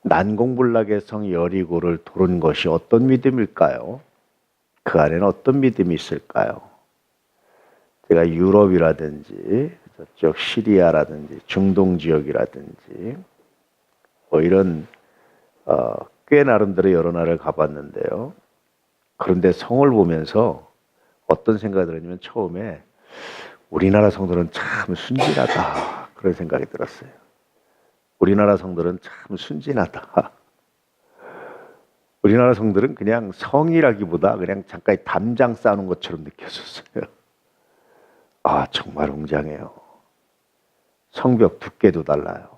난공불락의 성 여리고를 도른 것이 어떤 믿음일까요? 그 안에는 어떤 믿음이 있을까요? 제가 유럽이라든지 저쪽 시리아라든지 중동 지역이라든지 뭐 이런 꽤 나름대로 여러 나라를 가봤는데요. 그런데 성을 보면서 어떤 생각이 들었냐면 처음에 우리나라 성들은 참 순진하다 그런 생각이 들었어요. 우리나라 성들은 참 순진하다. 우리나라 성들은 그냥 성이라기보다 그냥 잠깐 담장 쌓는 것처럼 느꼈었어요. 아, 정말 웅장해요. 성벽 두께도 달라요.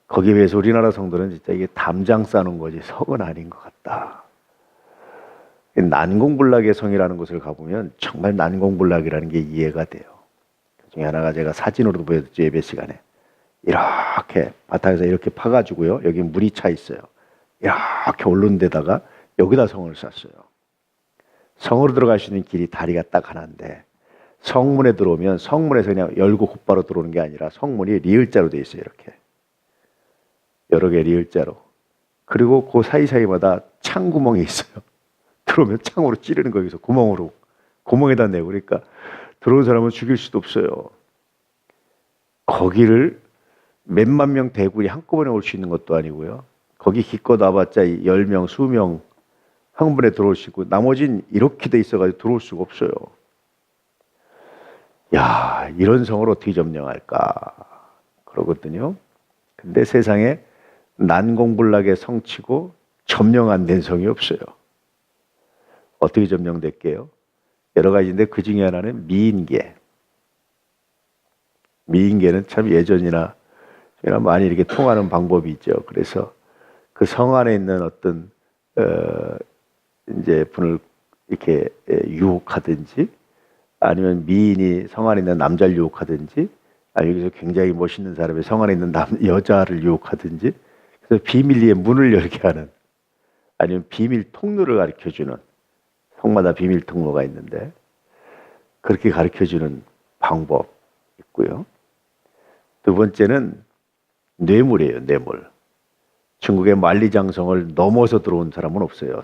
거기에 비해서 우리나라 성들은 진짜 이게 담장 쌓는 거지 성은 아닌 것 같다. 난공불락의 성이라는 곳을 가보면 정말 난공불락이라는 게 이해가 돼요. 그 중에 하나가 제가 사진으로도 보여줬죠, 예배 시간에. 이렇게 바닥에서 이렇게 파가지고요. 여기 물이 차 있어요. 이렇게 오른 데다가 여기다 성을 쌌어요. 성으로 들어갈 수 있는 길이 다리가 딱 하나인데 성문에 들어오면 성문에서 그냥 열고 곧바로 들어오는 게 아니라 성문이 리을자로 돼 있어요. 이렇게 여러 개 리을자로. 그리고 그 사이사이마다 창구멍이 있어요. 들어오면 창으로 찌르는 거기서 구멍으로 구멍에다 내고 그러니까 들어온 사람은 죽일 수도 없어요. 거기를 몇만 명 대군이 한꺼번에 올 수 있는 것도 아니고요. 거기 기껏 와봤자 10명, 수명 한 번에 들어올 수 있고 나머지는 이렇게 돼 있어가지고 들어올 수가 없어요. 야, 이런 성을 어떻게 점령할까 그러거든요. 근데 세상에 난공불락의 성치고 점령 안 된 성이 없어요. 어떻게 점령됐게요? 여러 가지인데 그 중에 하나는 미인계. 미인계는 참 예전이나 많이 이렇게 통하는 방법이 있죠. 그래서 그 성 안에 있는 어떤 이제 분을 이렇게 유혹하든지 아니면 미인이 성 안에 있는 남자를 유혹하든지 아니면 여기서 굉장히 멋있는 사람이 성 안에 있는 여자를 유혹하든지 그래서 비밀리에 문을 열게 하는 아니면 비밀 통로를 가르쳐주는 성마다 비밀 통로가 있는데 그렇게 가르쳐주는 방법 있고요. 두 번째는 뇌물이에요. 뇌물. 중국의 만리장성을 넘어서 들어온 사람은 없어요.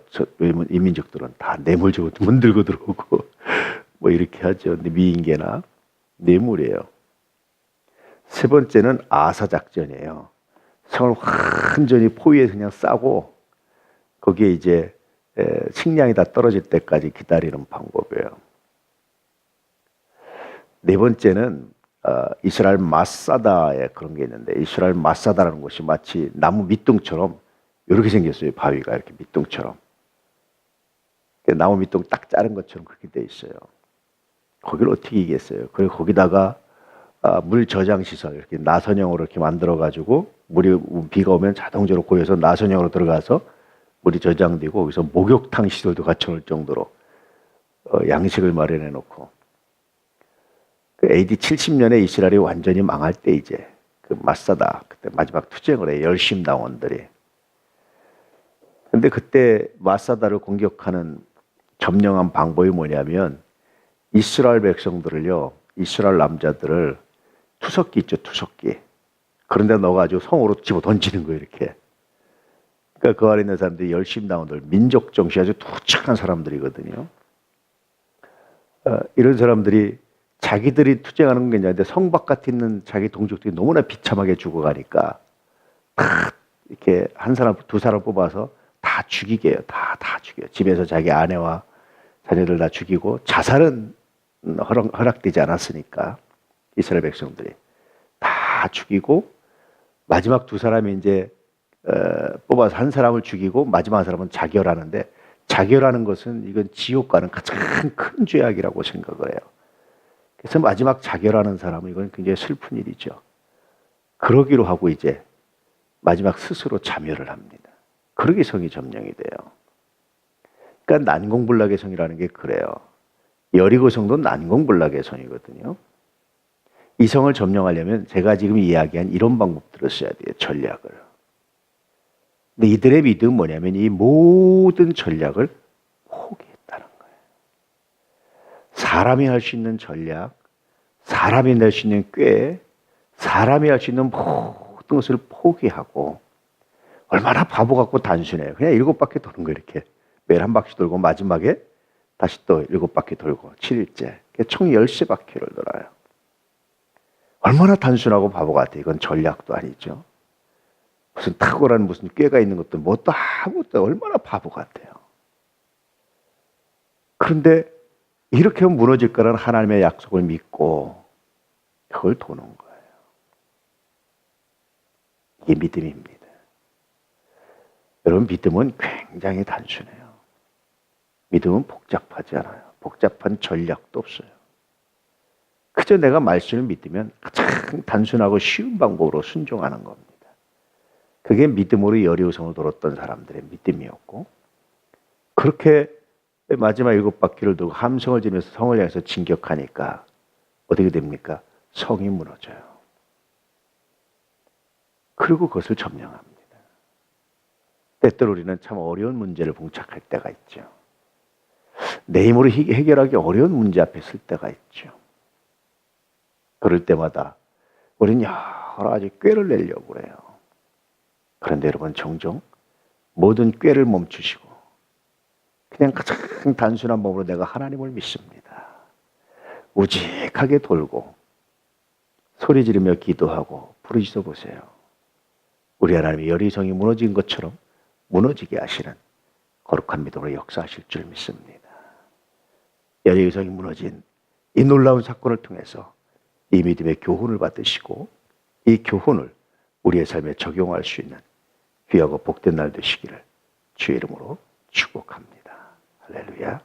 이민족들은 다 뇌물 주고 문 들고 들어오고 뭐 이렇게 하죠. 미인계나 뇌물이에요. 세 번째는 아사작전이에요. 성을 완전히 포위해서 그냥 싸고 거기에 이제 식량이 다 떨어질 때까지 기다리는 방법이에요. 네 번째는 이스라엘 마사다에 그런 게 있는데 이스라엘 마사다라는 곳이 마치 나무 밑둥처럼 이렇게 생겼어요. 바위가 이렇게 밑둥처럼. 나무 밑둥 딱 자른 것처럼 그렇게 돼 있어요. 거기를 어떻게 이겼어요? 그리고 거기다가 물 저장 시설 이렇게 나선형으로 이렇게 만들어 가지고 비가 오면 자동적으로 고여서 나선형으로 들어가서 물이 저장되고 거기서 목욕탕 시설도 갖춰놓을 정도로 양식을 마련해 놓고 그 AD 70년에 이스라엘이 완전히 망할 때 이제 그 마사다 그때 마지막 투쟁을 해요. 열심당원들이. 근데 그때 마사다를 공격하는 점령한 방법이 뭐냐면 이스라엘 백성들을요. 이스라엘 남자들을 투석기 있죠. 투석기. 그런데 넣어가지고 성으로 집어 던지는 거예요. 이렇게. 그러니까 그 안에 있는 사람들이 열심당원들 민족 정신이 아주 투철한 사람들이거든요. 이런 사람들이 자기들이 투쟁하는 게 아닌데 성 바깥에 있는 자기 동족들이 너무나 비참하게 죽어가니까 다 이렇게 한 사람, 두 사람 뽑아서 다 죽이게 해요. 다 죽여요. 집에서 자기 아내와 자녀들 다 죽이고 자살은 허락되지 않았으니까 이스라엘 백성들이 다 죽이고 마지막 두 사람이 이제 뽑아서 한 사람을 죽이고 마지막 한 사람은 자결하는데 자결하는 것은 이건 지옥 가는 가장 큰 죄악이라고 생각을 해요. 그래서 마지막 자결하는 사람은 이건 굉장히 슬픈 일이죠. 그러기로 하고 이제 마지막 스스로 자멸을 합니다. 그러기 성이 점령이 돼요. 그러니까 난공불락의 성이라는 게 그래요. 여리고 성도 난공불락의 성이거든요. 이 성을 점령하려면 제가 지금 이야기한 이런 방법들을 써야 돼요. 전략을. 근데 이들의 믿음은 뭐냐면 이 모든 전략을 포기했다는 거예요. 사람이 할 수 있는 전략, 사람이 낼 수 있는 꾀, 사람이 할 수 있는 모든 것을 포기하고 얼마나 바보 같고 단순해요. 그냥 7바퀴 도는 거 이렇게. 매일 한 바퀴 돌고 마지막에 다시 또 7바퀴 돌고 7일째. 총 13바퀴를 돌아요. 얼마나 단순하고 바보 같아요. 이건 전략도 아니죠. 무슨 탁월한 무슨 꾀가 있는 것도 뭣도 아무것도 얼마나 바보 같아요. 그런데 이렇게 하면 무너질 거라는 하나님의 약속을 믿고 그걸 도는 거예요. 이게 믿음입니다. 여러분, 믿음은 굉장히 단순해요. 믿음은 복잡하지 않아요. 복잡한 전략도 없어요. 그저 내가 말씀을 믿으면 가장 단순하고 쉬운 방법으로 순종하는 겁니다. 그게 믿음으로 여리고성을 돌았던 사람들의 믿음이었고, 그렇게 마지막 7바퀴를 두고 함성을 지르면서 성을 향해서 진격하니까 어떻게 됩니까? 성이 무너져요. 그리고 그것을 점령합니다. 때때로 우리는 참 어려운 문제를 봉착할 때가 있죠. 내 힘으로 해결하기 어려운 문제 앞에 설 때가 있죠. 그럴 때마다 우리는 여러 가지 꾀를 내려고 그래요. 그런데 여러분, 종종 모든 꾀를 멈추시고 그냥 가장 단순한 몸으로 내가 하나님을 믿습니다. 우직하게 돌고 소리 지르며 기도하고 부르짖어 보세요. 우리 하나님의 여리성이 무너진 것처럼 무너지게 하시는 거룩한 믿음으로 역사하실 줄 믿습니다. 여리성이 무너진 이 놀라운 사건을 통해서 이 믿음의 교훈을 받으시고 이 교훈을 우리의 삶에 적용할 수 있는 귀하고 복된 날 되시기를 주의 이름으로 축복합니다. 할렐루야.